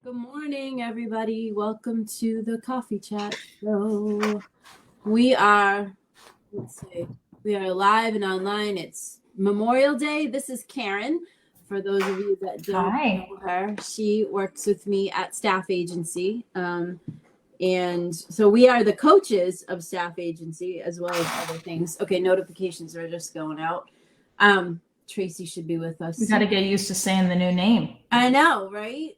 Good morning, everybody. Welcome to the Coffee Chat Show. We are, we are live and online. It's Memorial Day. This is Karen. For those of you that don't Hi. know her, she works with me at Staff Agency. And so we are the coaches of Staff Agency as well as other things. Okay, notifications are just going out. Tracy should be with us. We got to get used to saying the new name. I know, right?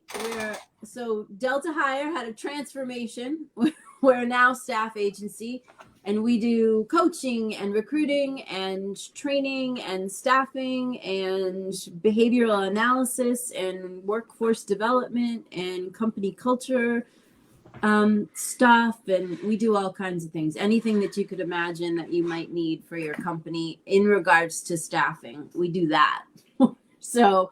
So Delta Hire had a transformation. We're now Staff Agency, and we do coaching and recruiting and training and staffing and behavioral analysis and workforce development and company culture stuff. And we do all kinds of things. Anything that you could imagine that you might need for your company in regards to staffing, we do that. So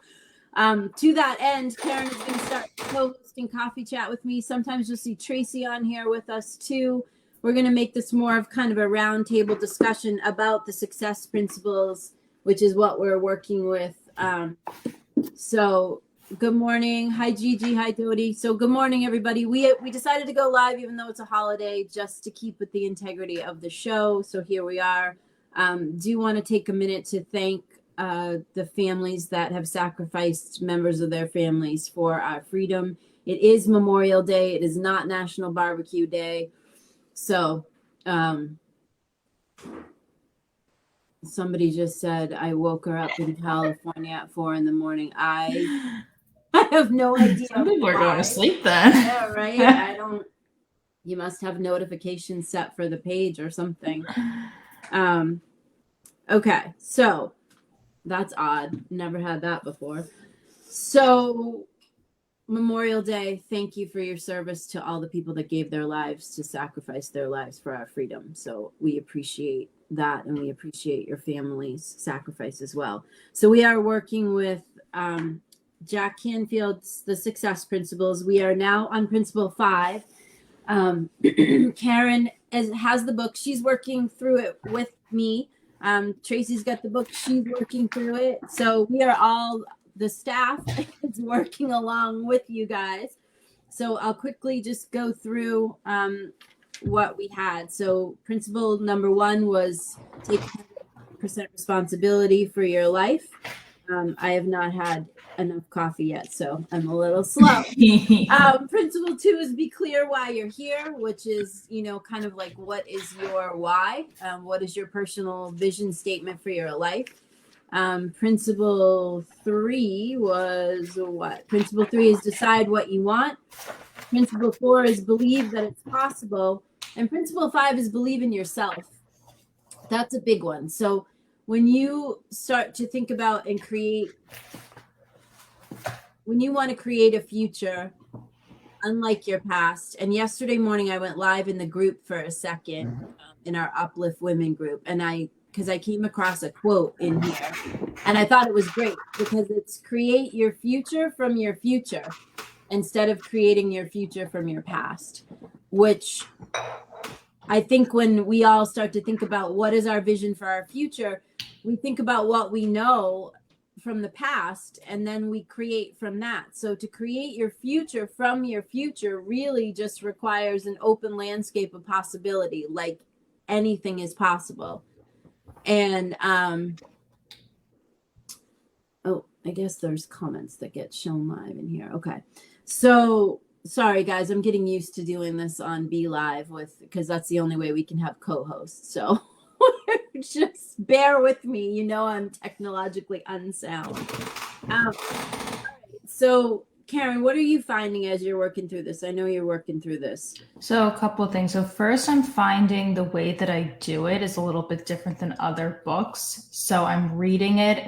to that end, Karen is going to start co-hosting Coffee Chat with me. Sometimes you'll see Tracy on here with us too. We're going to make this more of kind of a roundtable discussion about the success principles, which is what we're working with. So good morning. Hi, Gigi. Hi, Dodi. So good morning, everybody. We decided to go live, even though it's a holiday, just to keep with the integrity of the show. So here we are. Do want to take a minute to thank the families that have sacrificed members of their families for our freedom. It is Memorial Day. It is not National Barbecue Day. So somebody just said I woke her up in California at 4 a.m. I have no idea. Some people are going to sleep then. Yeah, right. I don't. You must have notifications set for the page or something. Okay, so that's odd. Never had that before. So Memorial Day, thank you for your service to all the people that gave their lives to sacrifice their lives for our freedom. So we appreciate that, and we appreciate your family's sacrifice as well. So we are working with Jack Canfield's The Success Principles. We are now on Principle 5. Karen has the book. She's working through it with me. Tracy's got the book. She's working through it. So we are all, the staff is working along with you guys. So I'll quickly just go through what we had. So principle number 1 was take 100% responsibility for your life. I have not had enough coffee yet, so I'm a little slow. Principle 2 is be clear why you're here, which is, kind of like what is your why? What is your personal vision statement for your life? Principle 3 was what? Principle 3 is decide what you want. Principle 4 is believe that it's possible. And principle 5 is believe in yourself. That's a big one. So when you start to think about and create, when you want to create a future, unlike your past, and yesterday morning I went live in the group for a second, in our Uplift Women group, and because I came across a quote in here, and I thought it was great because it's create your future from your future instead of creating your future from your past, which I think when we all start to think about what is our vision for our future, we think about what we know from the past, and then we create from that. So to create your future from your future really just requires an open landscape of possibility, like anything is possible. And oh, I guess there's comments that get shown live in here. Okay, so sorry guys, I'm getting used to doing this on Be Live because that's the only way we can have co-hosts. So just bear with me. I'm technologically unsound. So Karen, what are you finding as you're working through this? I know you're working through this. So a couple of things. So first, I'm finding the way that I do it is a little bit different than other books. So I'm reading it,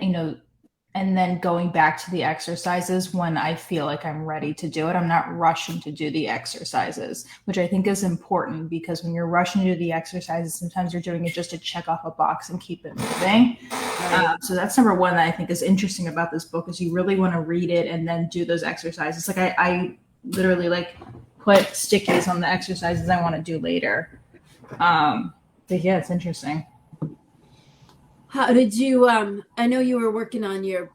and then going back to the exercises when I feel like I'm ready to do it. I'm not rushing to do the exercises, which I think is important because when you're rushing to do the exercises, sometimes you're doing it just to check off a box and keep it moving. So that's number 1 that I think is interesting about this book is you really want to read it and then do those exercises. Like I literally put stickies on the exercises I want to do later. But yeah, it's interesting. How did you, I know you were working on your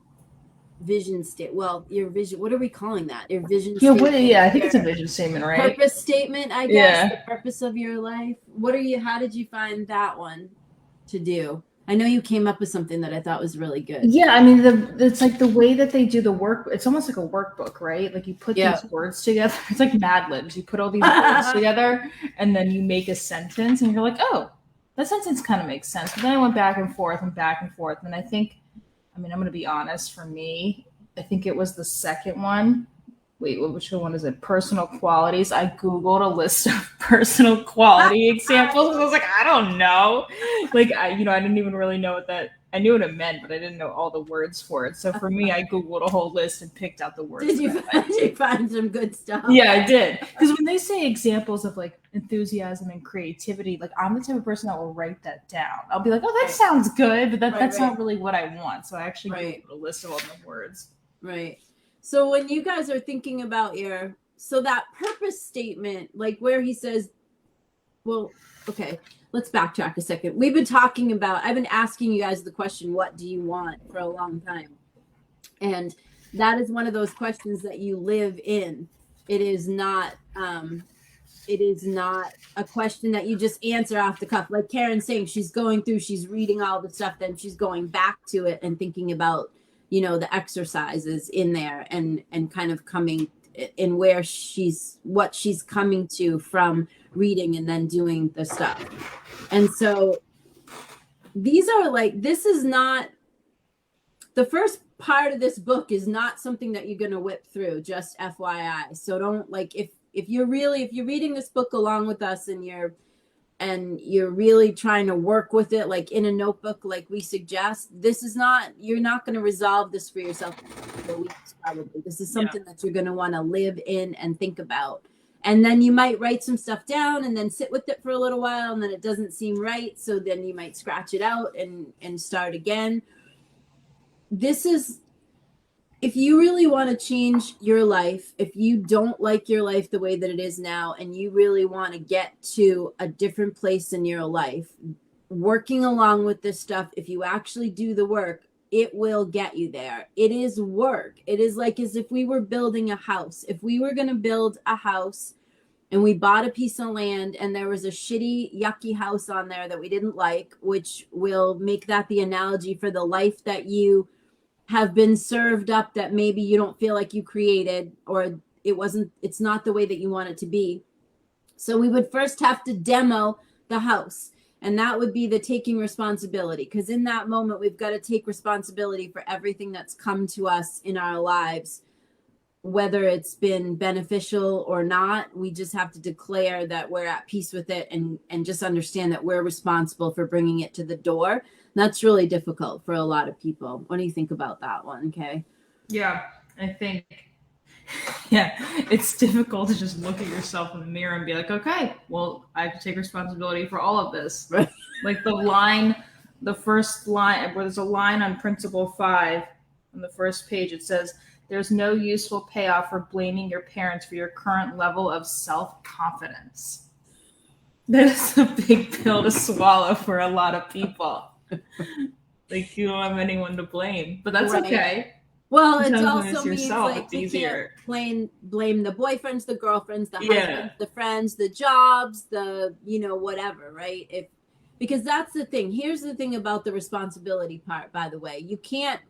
vision state. Well, your vision. What are we calling that? Your vision. Yeah, statement. I think it's a vision statement, right? Purpose statement, I guess. The purpose of your life. How did you find that one to do? I know you came up with something that I thought was really good. Yeah, I mean, it's like the way that they do the work. It's almost like a workbook, right? Like you put these words together. It's like Mad Libs. You put all these words together, and then you make a sentence, and you're like, oh, that sentence kind of makes sense. But then I went back and forth, and I think, I mean, I'm going to be honest. For me, I think it was the second one. Wait, which one is it? Personal qualities. I Googled a list of personal quality examples. I was like, I don't know. Like, I didn't even really know I knew what it meant, but I didn't know all the words for it. So for me, I Googled a whole list and picked out the words. Did you find some good stuff? Yeah, I did. Because when they say examples of like enthusiasm and creativity, like I'm the type of person that will write that down. I'll be like, oh, that sounds good, but that's not really what I want. So I actually Googled a list of all the words. Right. So when you guys are thinking about that purpose statement, like where he says, well, okay, let's backtrack a second. I've been asking you guys the question, what do you want, for a long time? And that is one of those questions that you live in. It is not a question that you just answer off the cuff. Like Karen's saying, she's reading all the stuff, then she's going back to it and thinking about, the exercises in there and kind of coming in what she's coming to from reading and then doing the stuff. And so this is not, the first part of this book is not something that you're going to whip through, just FYI. So don't, like, if you're reading this book along with us and you're really trying to work with it, like in a notebook, like we suggest, you're not going to resolve this for yourself for weeks, probably. This is something that you're going to want to live in and think about. And then you might write some stuff down and then sit with it for a little while, and then it doesn't seem right. So then you might scratch it out and start again. If you really want to change your life, if you don't like your life the way that it is now, and you really want to get to a different place in your life, working along with this stuff, if you actually do the work, it will get you there. It is work. It is like as if we were building a house. If we were going to build a house and we bought a piece of land and there was a shitty, yucky house on there that we didn't like, which will make that the analogy for the life that you have been served up, that maybe you don't feel like you created, or it's not the way that you want it to be. So we would first have to demo the house, and that would be the taking responsibility, because in that moment we've got to take responsibility for everything that's come to us in our lives, whether it's been beneficial or not. We just have to declare that we're at peace with it and just understand that we're responsible for bringing it to the door. That's really difficult for a lot of people. What do you think about that one, Kay? Yeah, I think, it's difficult to just look at yourself in the mirror and be like, okay, well, I have to take responsibility for all of this. Right. Like the first line, where there's a line on Principle 5 on the first page, it says, there's no useful payoff for blaming your parents for your current level of self-confidence. That is a big pill to swallow for a lot of people. Like, you don't have anyone to blame, but that's okay. Well, it also means like you can't blame the boyfriends, the girlfriends, the husbands, the friends, the jobs, the whatever, right? Because that's the thing. Here's the thing about the responsibility part, by the way. You can't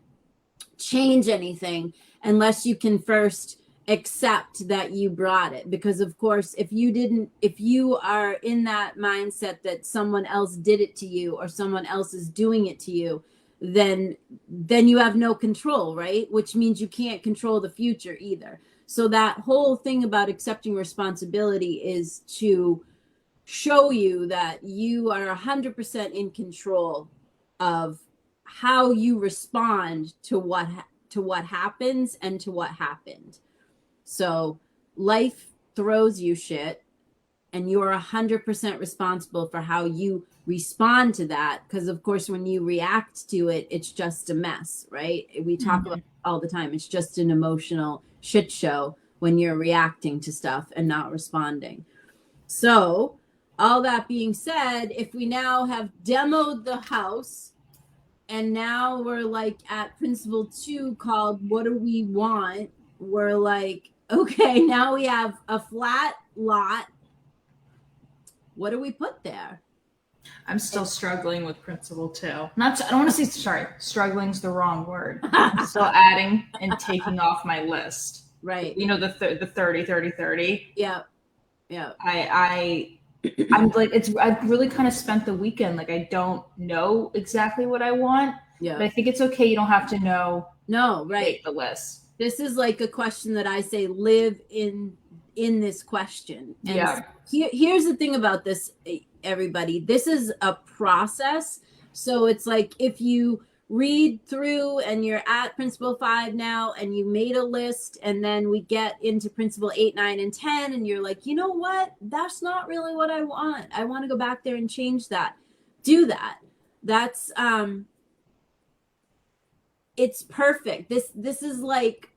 change anything unless you can first accept that you brought it. Because of course, if you are in that mindset that someone else did it to you or someone else is doing it to you, then you have no control, right? Which means you can't control the future either. So that whole thing about accepting responsibility is to show you that you are 100% in control of how you respond to what happens and to what happened. So life throws you shit, and you are 100% responsible for how you respond to that. Because of course, when you react to it, it's just a mess, right? We talk about it all the time. It's just an emotional shit show when you're reacting to stuff and not responding. So all that being said, if we now have demoed the house, And now we're like at principle 2 called what do we want? We're like, okay, now we have a flat lot. What do we put there? I'm still struggling with principle 2. Not, I don't want to say, sorry, struggling's the wrong word. I'm still adding and taking off my list. Right. You know, the 30, 30, 30. Yeah. Yeah. I'm like, I've really kind of spent the weekend, like, I don't know exactly what I want, Yeah. but I think it's okay. You don't have to know. No, right. Make the list. This is like a question that I say, live in this question. And yeah. Here's the thing about this, everybody. This is a process. So it's like if you read through and you're at principle 5 now and you made a list, and then we get into principle 8, 9, and 10, and you're like, you know what? That's not really what I want. I want to go back there and change that. Do that. That's it's perfect. This is like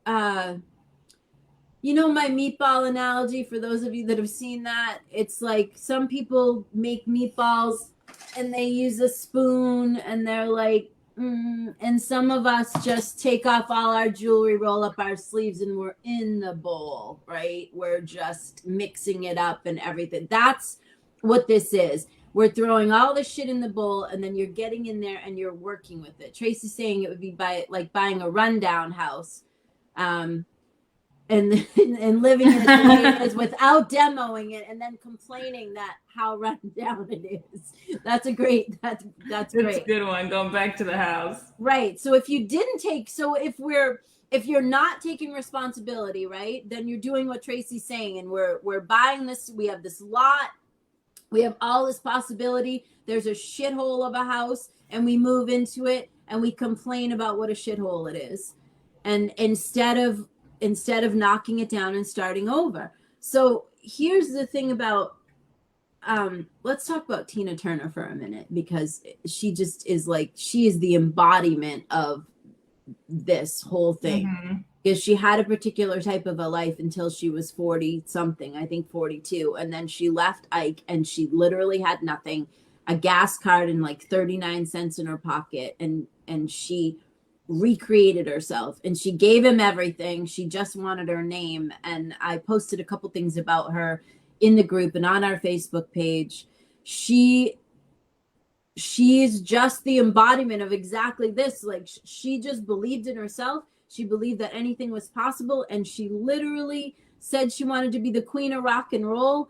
you know, my meatball analogy, for those of you that have seen that, it's like some people make meatballs and they use a spoon and they're like, and some of us just take off all our jewelry, roll up our sleeves, and we're in the bowl, right? We're just mixing it up and everything. That's what this is. We're throwing all the shit in the bowl, and then you're getting in there and you're working with it. Tracy's saying it would be like buying a rundown house. And living in it the way it is without demoing it, and then complaining that how run down it is. That's a great. That's great. That's a good one. Going back to the house. Right. So if you didn't take, so if you're not taking responsibility, right, then you're doing what Tracy's saying, and we're buying this. We have this lot. We have all this possibility. There's a shithole of a house, and we move into it, and we complain about what a shithole it is, and instead of knocking it down and starting over. So here's the thing about, let's talk about Tina Turner for a minute, because she just is like, she is the embodiment of this whole thing. Because she had a particular type of a life until she was 40 something, I think 42. And then she left Ike and she literally had nothing, a gas card and like 39 cents in her pocket. And she recreated herself and she gave him everything. She just wanted her name. And I posted a couple things about her in the group and on our Facebook page. She's just the embodiment of exactly this. Like, she just believed in herself. She believed that anything was possible. And she literally said she wanted to be the queen of rock and roll.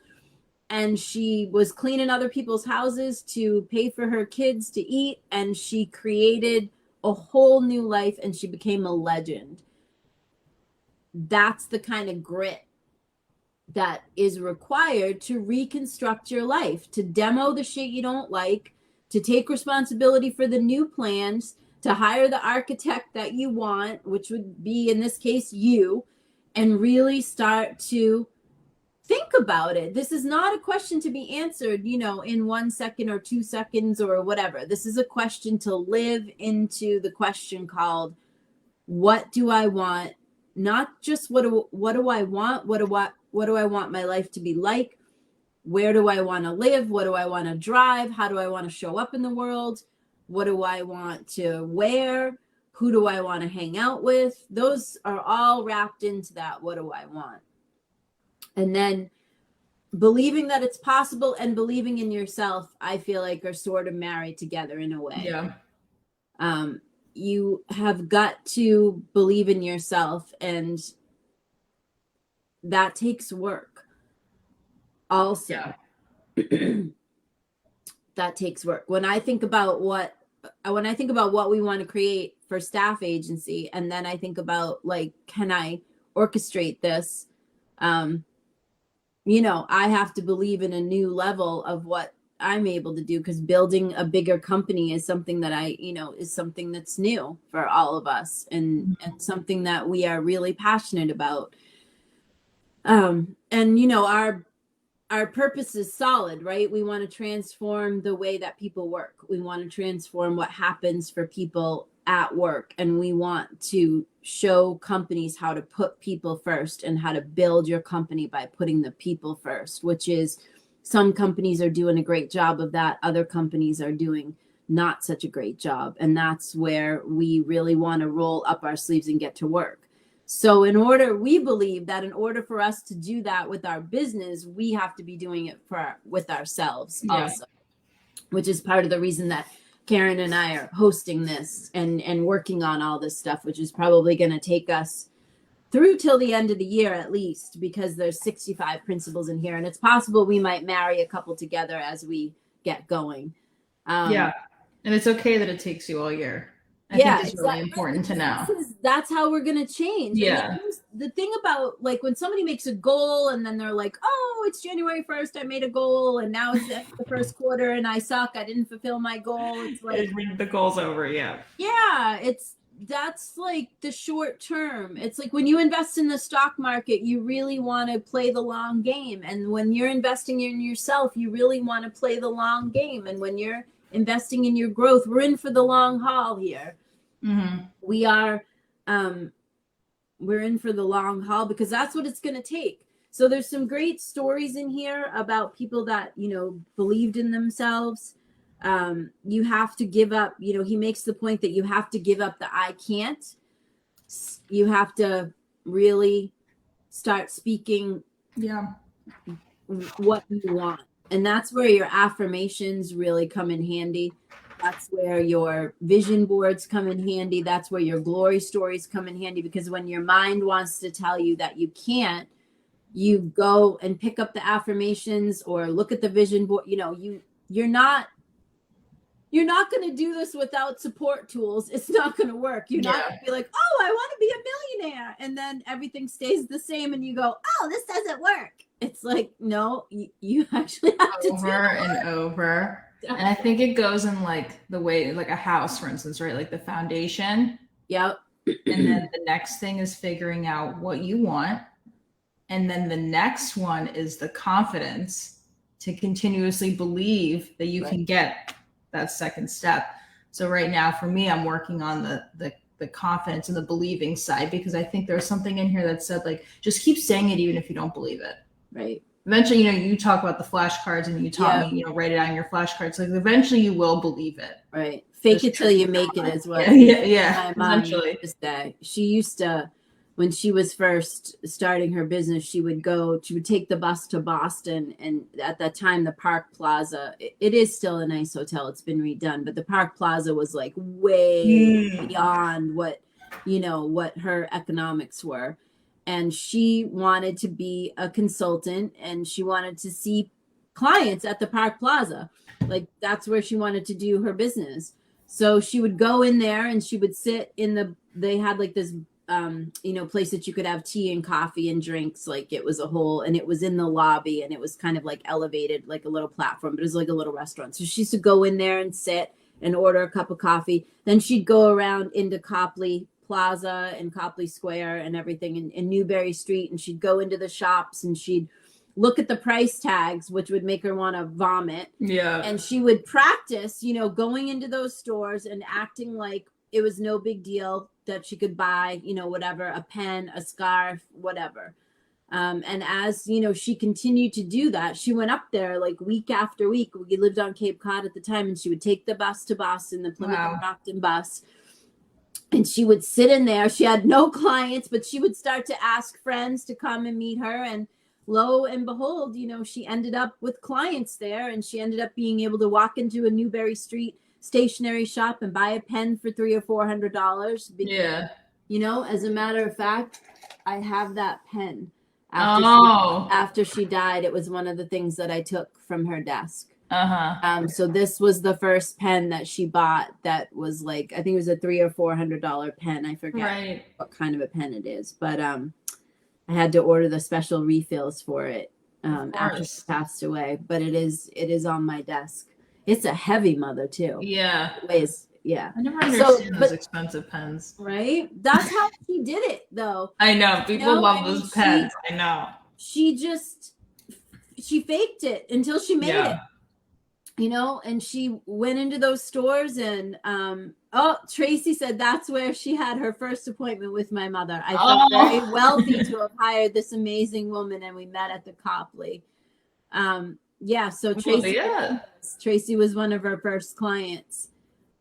And she was cleaning other people's houses to pay for her kids to eat. And she created a whole new life, and she became a legend. That's the kind of grit that is required to reconstruct your life, to demo the shit you don't like, to take responsibility for the new plans, to hire the architect that you want, which would be in this case you, and really start to think about it. This is not a question to be answered, you know, in 1 second or 2 seconds or whatever. This is a question to live into the question called, what do I want? Not just what do I want? What do I want my life to be like? Where do I want to live? What do I want to drive? How do I want to show up in the world? What do I want to wear? Who do I want to hang out with? Those are all wrapped into that. What do I want? And then believing that it's possible and believing in yourself, I feel like, are sort of married together in a way. Yeah. You have got to believe in yourself, and that takes work. Also, that takes work. When I think about what we want to create for staff agency, and then I think about, like, can I orchestrate this? You know, I have to believe in a new level of what I'm able to do, because building a bigger company is something that is something that's new for all of us, and something that we are really passionate about. And, you know, our purpose is solid, right? We want to transform the way that people work. We want to transform what happens for people at work. And we want to show companies how to put people first and how to build your company by putting the people first, which is, some companies are doing a great job of that. Other companies are doing not such a great job. And that's where we really want to roll up our sleeves and get to work. So we believe that in order for us to do that with our business, we have to be doing it with ourselves also, which is part of the reason that Karen and I are hosting this and working on all this stuff, which is probably going to take us through till the end of the year at least, because there's 65 principles in here, and it's possible we might marry a couple together as we get going. And it's okay that it takes you all year. I think it's really important to know. That's how we're going to change. Yeah. And the thing about, like, when somebody makes a goal and then they're like, oh, it's January 1st, I made a goal, and now it's the first quarter and I suck, I didn't fulfill my goal. It's like the goal's over. Yeah, that's like the short term. It's like when you invest in the stock market, you really want to play the long game. And when you're investing in yourself, you really want to play the long game. And when you're investing in your growth, we're in for the long haul here. Mm-hmm. We are, we're in for the long haul because that's what it's going to take. So there's some great stories in here about people that, believed in themselves. You have to give up, he makes the point that you have to give up the I can't. You have to really start speaking what you want. And that's where your affirmations really come in handy. That's where your vision boards come in handy. That's where your glory stories come in handy, because when your mind wants to tell you that you can't, you go and pick up the affirmations or look at the vision board. You're not going to do this without support tools. It's not going to work. You're not going to be like, oh, I want to be a millionaire. And then everything stays the same. And you go, oh, this doesn't work. It's like, no, you actually have to do over and over. And I think it goes in like the way, like a house, for instance, right? Like the foundation. Yep. And then the next thing is figuring out what you want. And then the next one is the confidence to continuously believe that you can get that second step. So right now for me, I'm working on the confidence and the believing side, because I think there's something in here that said, like, just keep saying it even if you don't believe it. Right. Eventually, you talk about the flashcards and you taught me, write it on your flashcards. Like eventually you will believe it. Right. Fake it till you make it is what my mom used to say. She used to, when she was first starting her business, she would take the bus to Boston. And at that time, the Park Plaza, it is still a nice hotel. It's been redone, but the Park Plaza was like way beyond what her economics were. And she wanted to be a consultant and she wanted to see clients at the Park Plaza. Like that's where she wanted to do her business. So she would go in there and she would sit they had like this, place that you could have tea and coffee and drinks. Like it was and it was in the lobby and it was kind of like elevated, like a little platform, but it was like a little restaurant. So she used to go in there and sit and order a cup of coffee. Then she'd go around into Copley Plaza and Copley Square and everything in Newberry Street. And she'd go into the shops and she'd look at the price tags, which would make her want to vomit. Yeah. And she would practice, going into those stores and acting like it was no big deal that she could buy, whatever, a pen, a scarf, whatever. And as, she continued to do that, she went up there like week after week. We lived on Cape Cod at the time, and she would take the bus to Boston, the Plymouth and Brockton bus. And she would sit in there. She had no clients, but she would start to ask friends to come and meet her. And lo and behold, she ended up with clients there, and she ended up being able to walk into a Newberry Street stationery shop and buy a pen for $300 or $400. As a matter of fact, I have that pen. After she died, it was one of the things that I took from her desk. So this was the first pen that she bought that was like, I think it was a $300 or $400 pen. I forget what kind of a pen it is, but I had to order the special refills for it after she passed away. But it is on my desk. It's a heavy mother too. Yeah. It weighs, yeah. I never understand those expensive pens. Right? That's how she did it though. I know. People love those pens. I know. She faked it until she made it. And she went into those stores and Tracy said that's where she had her first appointment with my mother. I felt very wealthy to have hired this amazing woman, and we met at the Copley. So Tracy was one of her first clients.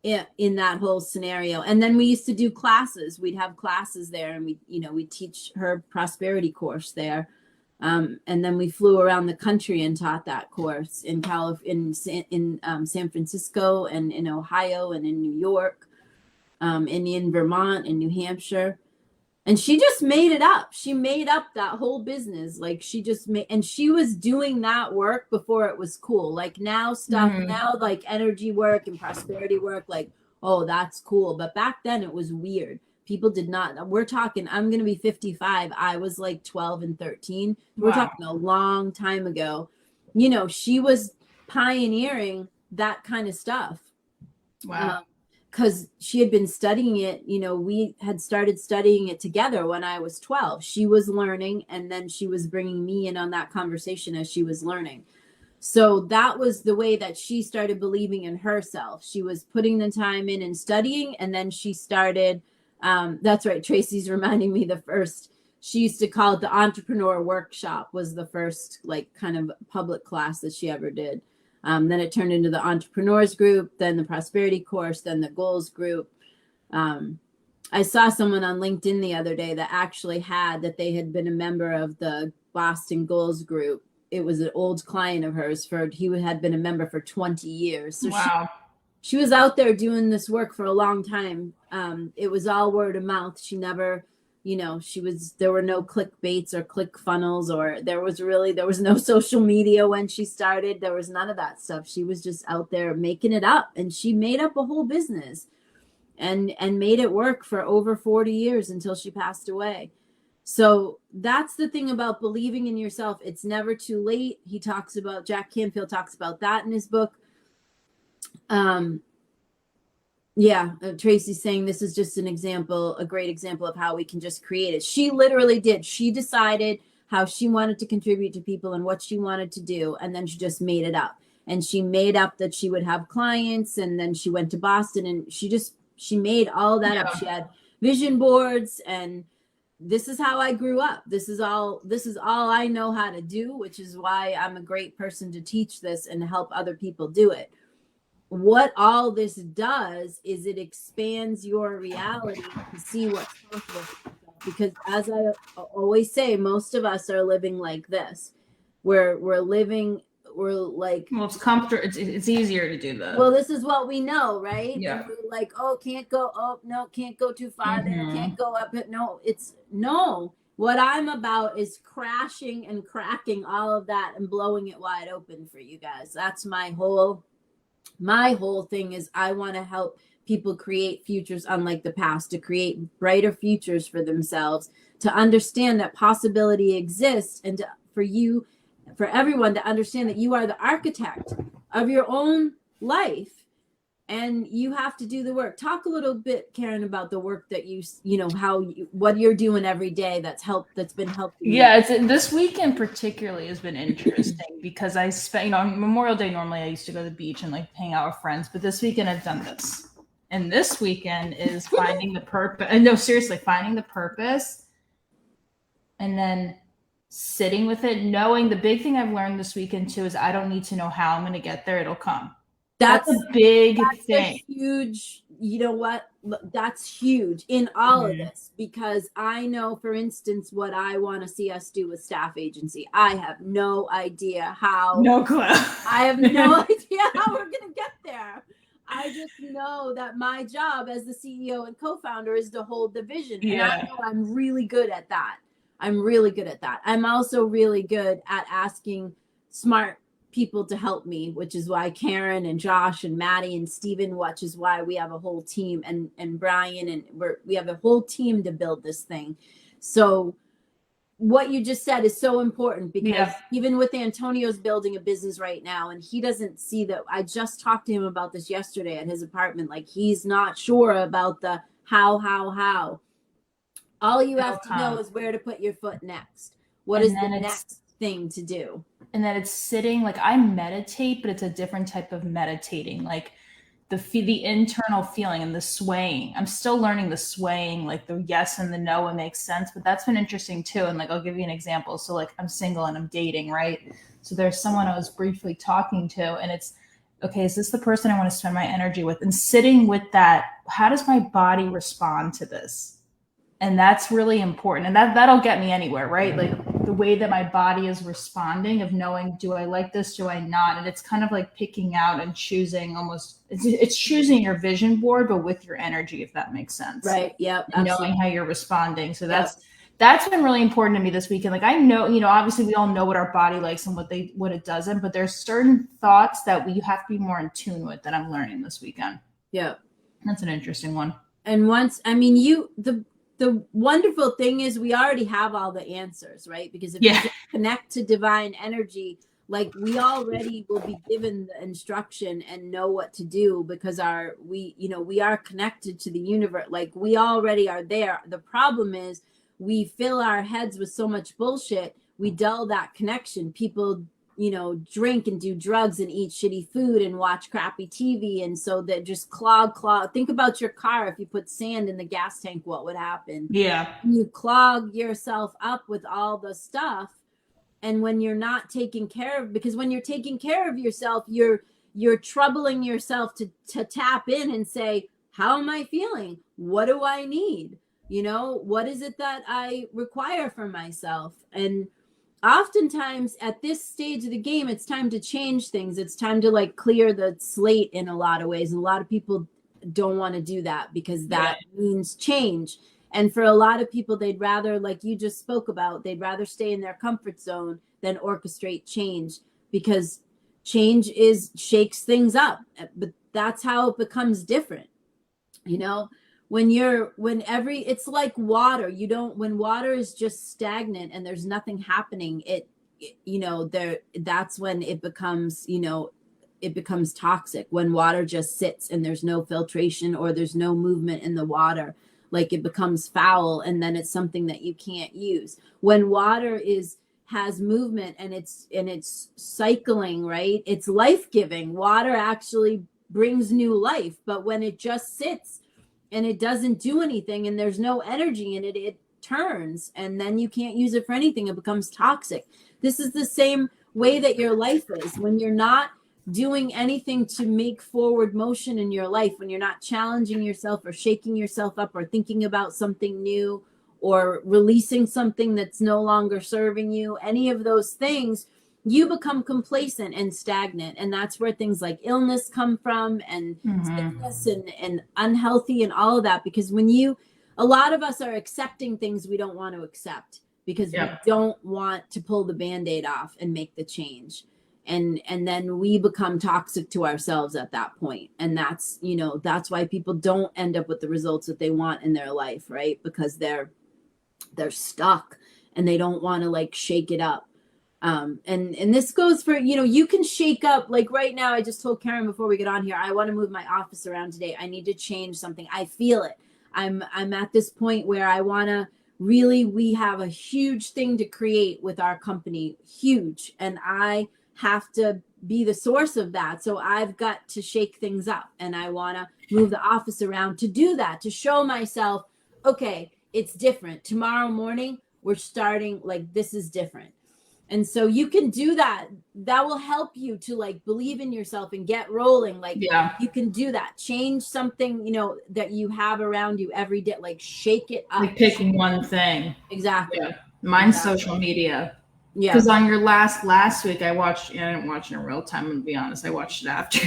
in that whole scenario. And then we used to do classes. We'd have classes there, and we teach her prosperity course there. And then we flew around the country and taught that course in San Francisco and in Ohio and in New York, and in Vermont and New Hampshire. And she just made it up. She made up that whole business. Like she just made, and she was doing that work before it was cool. Like now now like energy work and prosperity work, like, oh, that's cool. But back then it was weird. People did not, we're talking, I'm going to be 55. I was like 12 and 13. We're talking a long time ago. She was pioneering that kind of stuff. Wow. Because she had been studying it, we had started studying it together when I was 12. She was learning, and then she was bringing me in on that conversation as she was learning. So that was the way that she started believing in herself. She was putting the time in and studying, and then she started, that's right, Tracy's reminding me she used to call it the entrepreneur workshop, was the first like kind of public class that she ever did. Then it turned into the entrepreneurs group, then the prosperity course, then the goals group. I saw someone on LinkedIn the other day that actually that they had been a member of the Boston goals group. It was an old client of hers he had been a member for 20 years. So wow. She was out there doing this work for a long time. It was all word of mouth. She never, there were no clickbaits or click funnels, or there was no social media when she started. There was none of that stuff. She was just out there making it up, and she made up a whole business and made it work for over 40 years until she passed away. So that's the thing about believing in yourself. It's never too late. Jack Canfield talks about that in his book. Tracy's saying this is just a great example of how we can just create it. She literally did. She decided how she wanted to contribute to people and what she wanted to do, and then she just made it up. And she made up that she would have clients, and then she went to Boston, and she made all that up. She had vision boards, and this is how I grew up. This is all I know how to do, which is why I'm a great person to teach this and help other people do it. What all this does is it expands your reality to see what's possible. Because as I always say, most of us are living like this. We're like, well, it's comfortable. It's easier to do that. Well, this is what we know, right? Yeah. And we're like, can't go too far there, can't go up it. No. What I'm about is crashing and cracking all of that and blowing it wide open for you guys. That's my whole thing is I want to help people create futures unlike the past, to create brighter futures for themselves, to understand that possibility exists, and for everyone to understand that you are the architect of your own life, and you have to do the work. Talk a little bit, Karen, about the work that what you're doing every day that's been helping. Yeah, this weekend particularly has been interesting because I spent, on Memorial Day, normally I used to go to the beach and like hang out with friends, but this weekend I've done this. And this weekend is finding the purpose. No, seriously, finding the purpose and then sitting with it, knowing the big thing I've learned this weekend too is I don't need to know how I'm going to get there. It'll come. That's a big thing. Huge. You know what? That's huge in all of this, because I know, for instance, what I want to see us do with staff agency. I have no idea how. No clue. I have no idea how we're going to get there. I just know that my job as the CEO and co-founder is to hold the vision. And I know I'm really good at that. I'm also really good at asking smart people to help me, which is why Karen and Josh and Maddie and Steven, which is why we have a whole team, and Brian, and we have a whole team to build this thing. So what you just said is so important, because even with Antonio's building a business right now, and he doesn't see that. I just talked to him about this yesterday at his apartment. Like, he's not sure about the how. All you have to know is where to put your foot next. What is the next thing to do? And then it's sitting, like, I meditate, but it's a different type of meditating. Like the internal feeling and the swaying. I'm still learning the swaying, like the yes and the no, it makes sense, but that's been interesting too. And like, I'll give you an example. So like, I'm single and I'm dating, right? So there's someone I was briefly talking to, and okay, is this the person I want to spend my energy with? And sitting with that, how does my body respond to this? And that's really important. And that'll get me anywhere, right? Like the way that my body is responding of knowing, do I like this? Do I not? And it's kind of like picking out and choosing almost, it's choosing your vision board, but with your energy, if that makes sense. Right. Yep. And knowing how you're responding. So Yep. that's been really important to me this weekend. Like I know, obviously we all know what our body likes and what it doesn't, but there's certain thoughts that we have to be more in tune with that I'm learning this weekend. Yeah. That's an interesting one. And the wonderful thing is we already have all the answers, right? Because if you just connect to divine energy, like we already will be given the instruction and know what to do because we are connected to the universe. Like we already are there. The problem is we fill our heads with so much bullshit. We dull that connection. People, drink and do drugs and eat shitty food and watch crappy TV. And so that just clog. Think about your car. If you put sand in the gas tank, what would happen? Yeah. You clog yourself up with all the stuff. And when you're not taking care of, because when you're taking care of yourself, you're troubling yourself to tap in and say, how am I feeling? What do I need? What is it that I require from myself? And oftentimes at this stage of the game, it's time to change things. It's time to like clear the slate in a lot of ways. And a lot of people don't want to do that because that means change. And for a lot of people, they'd rather, like you just spoke about, they'd rather stay in their comfort zone than orchestrate change because change shakes things up. But that's how it becomes different. It's like water. When water is just stagnant and there's nothing happening, that's when it becomes toxic. When water just sits and there's no filtration or there's no movement in the water, like it becomes foul and then it's something that you can't use. When water has movement and it's cycling, right? It's life-giving. Water actually brings new life, but when it just sits and it doesn't do anything and there's no energy in it, it turns and then you can't use it for anything. It becomes toxic. This is the same way that your life is. When you're not doing anything to make forward motion in your life, when you're not challenging yourself or shaking yourself up or thinking about something new or releasing something that's no longer serving you, any of those things, you become complacent and stagnant. And that's where things like illness come from and sickness and unhealthy and all of that. Because a lot of us are accepting things we don't want to accept because we don't want to pull the Band-Aid off and make the change. And then we become toxic to ourselves at that point. And that's why people don't end up with the results that they want in their life, right? Because they're stuck and they don't want to like shake it up. And this goes for, you can shake up, like right now, I just told Karen before we get on here, I want to move my office around today. I need to change something. I feel it. I'm at this point where I want to we have a huge thing to create with our company, huge. And I have to be the source of that. So I've got to shake things up and I want to move the office around to do that, to show myself, okay, it's different. Tomorrow morning, we're starting like this is different. And so you can do that. That will help you to like believe in yourself and get rolling. Like you can do that. Change something, that you have around you every day. Like shake it up. Like picking one thing. Exactly. Yeah. Mine's social media. Yeah. Because on your last week, I watched, I didn't watch it in real time, I'm going to be honest. I watched it after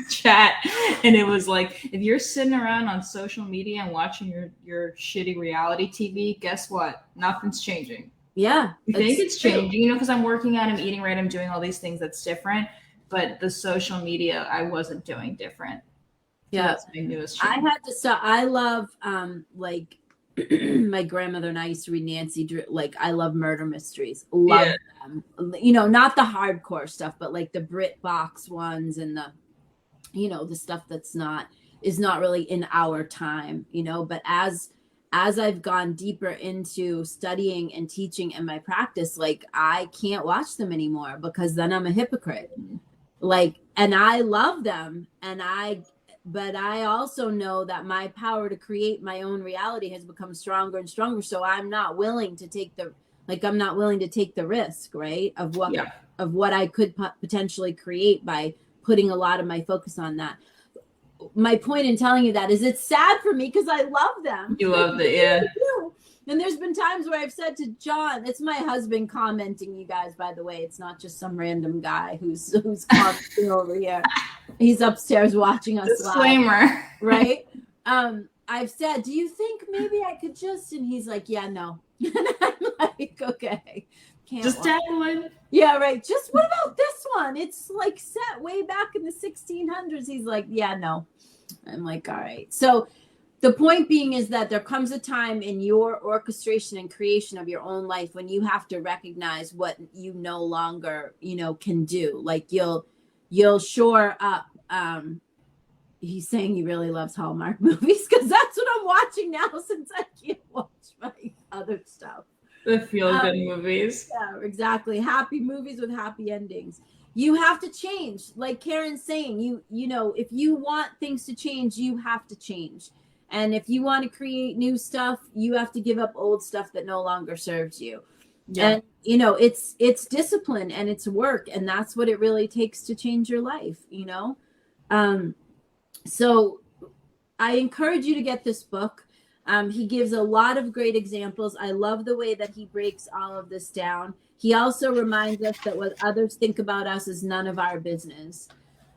chat. And it was like, if you're sitting around on social media and watching your shitty reality TV, guess what? Nothing's changing. Yeah. You think it's changing, because I'm working out, I'm eating right, I'm doing all these things that's different. But the social media, I wasn't doing different. Yeah. That's my newest change. I had to stop. I love, like, my grandmother and I used to read Nancy Drew. Like, I love murder mysteries. Love them. Not the hardcore stuff, but like the Brit box ones and the, the stuff that's is not really in our time, but as I've gone deeper into studying and teaching in my practice, like I can't watch them anymore because then I'm a hypocrite. Like, and I love them but I also know that my power to create my own reality has become stronger and stronger. So I'm not willing to take the risk, right? Of what I could potentially create by putting a lot of my focus on that. My point in telling you that is it's sad for me because I love them. You loved it, yeah. And there's been times where I've said to John, it's my husband commenting, you guys, by the way, it's not just some random guy who's commenting over here. He's upstairs watching us Disclaimer. live, right? I've said, do you think maybe I could just, and he's like, yeah, no. And I'm like, okay. Can't just tag one. Yeah, right. Just what about this one? It's like set way back in the 1600s. He's like, yeah, no. I'm like, all right. So the point being is that there comes a time in your orchestration and creation of your own life when you have to recognize what you no longer, can do. Like you'll shore up. He's saying he really loves Hallmark movies because that's what I'm watching now since I can't watch my other stuff. The feel-good movies. Yeah, exactly. Happy movies with happy endings. You have to change. Like Karen's saying, if you want things to change, you have to change. And if you want to create new stuff, you have to give up old stuff that no longer serves you. Yeah. And, it's discipline and it's work. And that's what it really takes to change your life, So I encourage you to get this book. He gives a lot of great examples. I love the way that he breaks all of this down. He also reminds us that what others think about us is none of our business,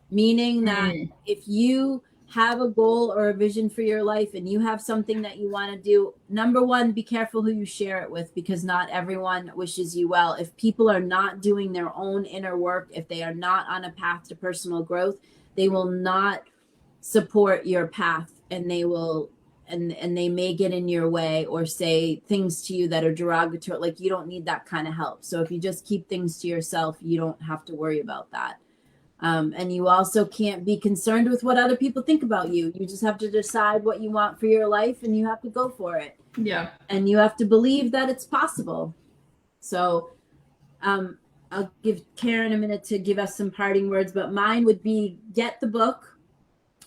meaning that if you have a goal or a vision for your life and you have something that you want to do, number one, be careful who you share it with because not everyone wishes you well. If people are not doing their own inner work, if they are not on a path to personal growth, they will not support your path and they will and they may get in your way or say things to you that are derogatory. Like you don't need that kind of help. So if you just keep things to yourself, you don't have to worry about that. And you also can't be concerned with what other people think about you. You just have to decide what you want for your life and you have to go for it. Yeah. And you have to believe that it's possible. So I'll give Karen a minute to give us some parting words, but mine would be get the book.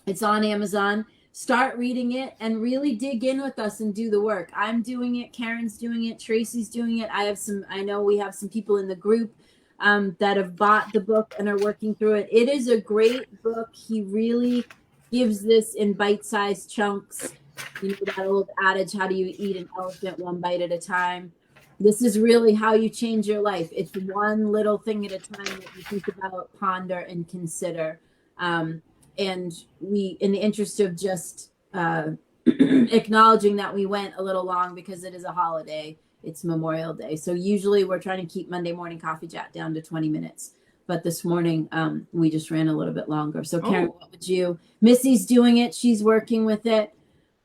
It's on Amazon. Start reading it and really dig in with us and do the work. I'm doing it. Karen's doing it. Tracy's doing it. I know we have some people in the group that have bought the book and are working through it. It is a great book. He really gives this in bite-sized chunks. That old adage, how do you eat an elephant one bite at a time? This is really how you change your life. It's one little thing at a time that you think about, ponder, and consider. And we, in the interest of just acknowledging that we went a little long because it is a holiday, it's Memorial Day. So usually we're trying to keep Monday morning coffee chat down to 20 minutes. But this morning we just ran a little bit longer. So Karen, what would you? Missy's doing it. She's working with it.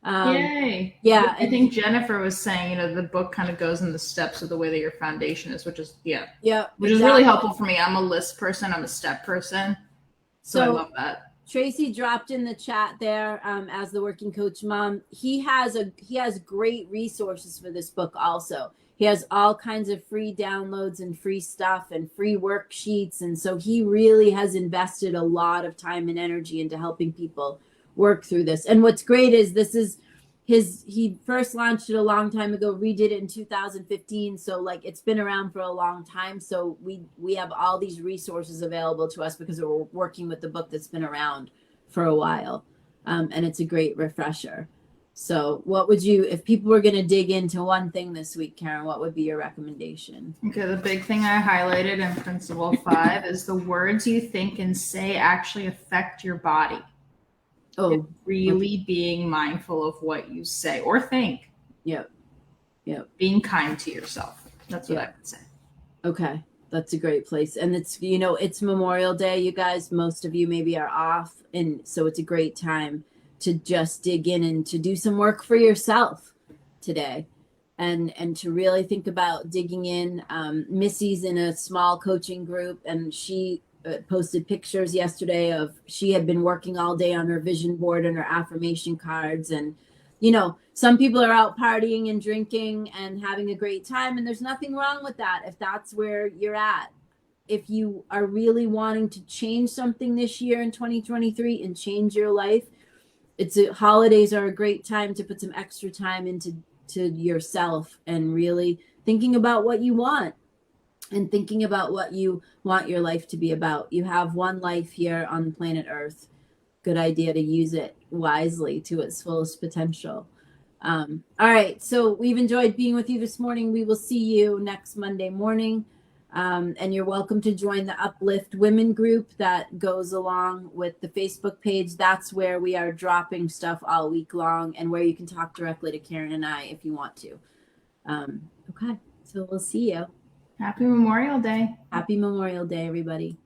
Yay. Yeah. I think Jennifer was saying, the book kind of goes in the steps of the way that your foundation is, which is, which is really helpful for me. I'm a list person. I'm a step person. So I love that. Tracy dropped in the chat there as the working coach mom. He has great resources for this book also. He has all kinds of free downloads and free stuff and free worksheets. And so he really has invested a lot of time and energy into helping people work through this. And what's great is he first launched it a long time ago, redid it in 2015. So it's been around for a long time. So we have all these resources available to us because we're working with the book that's been around for a while. And it's a great refresher. So what would you, if people were going to dig into one thing this week, Karen, what would be your recommendation? Okay. The big thing I highlighted in Principle 5 is the words you think and say actually affect your body. Oh, really being mindful of what you say or think. Yep. Being kind to yourself. That's what I would say. Okay. That's a great place. And it's, it's Memorial Day, you guys. Most of you maybe are off. And so it's a great time to just dig in and to do some work for yourself today. And to really think about digging in. Missy's in a small coaching group and she posted pictures yesterday of she had been working all day on her vision board and her affirmation cards. And, some people are out partying and drinking and having a great time. And there's nothing wrong with that if that's where you're at. If you are really wanting to change something this year in 2023 and change your life, holidays are a great time to put some extra time into yourself and really thinking about what you want. and thinking about what you want your life to be about. You have one life here on planet Earth. Good idea to use it wisely to its fullest potential. All right, so we've enjoyed being with you this morning. We will see you next Monday morning. And you're welcome to join the Uplift Women group that goes along with the Facebook page. That's where we are dropping stuff all week long and where you can talk directly to Karen and I if you want to. Okay, so we'll see you. Happy Memorial Day. Happy Memorial Day, everybody.